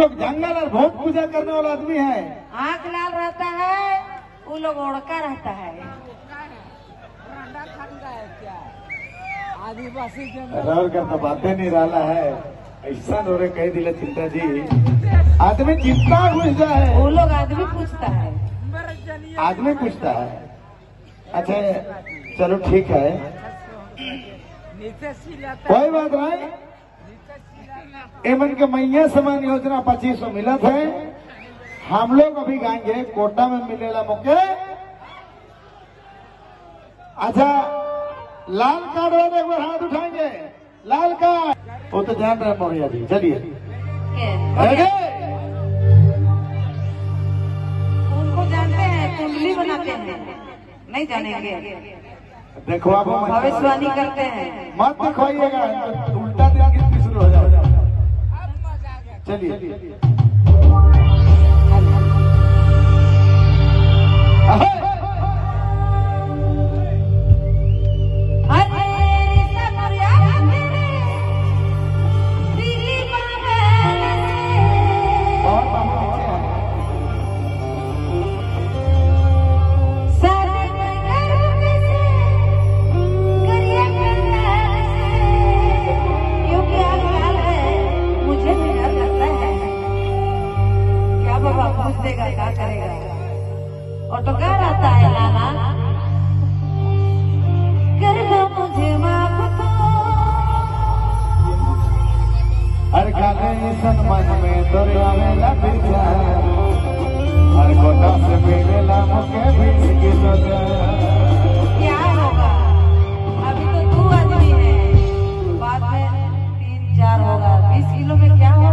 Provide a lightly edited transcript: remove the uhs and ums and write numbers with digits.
लोग जंगल और भूत पूजा करने वाला आदमी है। आँख लाल रहता है, वो लोग ओढ़का रहता है। आदिवासी रौर का तो बातें नहीं रहा है, ऐसा नोरे कह दिला चिंता जी, आदमी चिंता घुस जाए। वो लोग आदमी पूछता है, आदमी पूछता है। अच्छा चलो ठीक है, कोई बात नहीं। एमन के मैया समान योजना 2500 मिला था। हम लोग अभी गाएंगे, कोटा में मिलेला मौके। अच्छा लाल कार्ड वाले एक बार हाथ उठाएंगे, लाल कार्ड। वो तो ध्यान रहे मौर्या जी, चलिए उनको जानते हैं, कुंडली बनाते हैं, नहीं जानेंगे? देखो आप भविष्यवाणी करते हैं। मत दिखवाइएगा, उल्टा दिन गिनती शुरू हो जाएगा। चलिए देगा क्या करेगा? और तो क्या रहता है लाला, कर दो मुझे माफ तो। हर गाने सम्मान में दरिया में लग जा, हर कोटा से मिलेला मुके बीच की सोचा। क्या होगा? अभी तो 2 आदमी है, बाद में 3-4 होगा। 20 किलो में क्या होगा?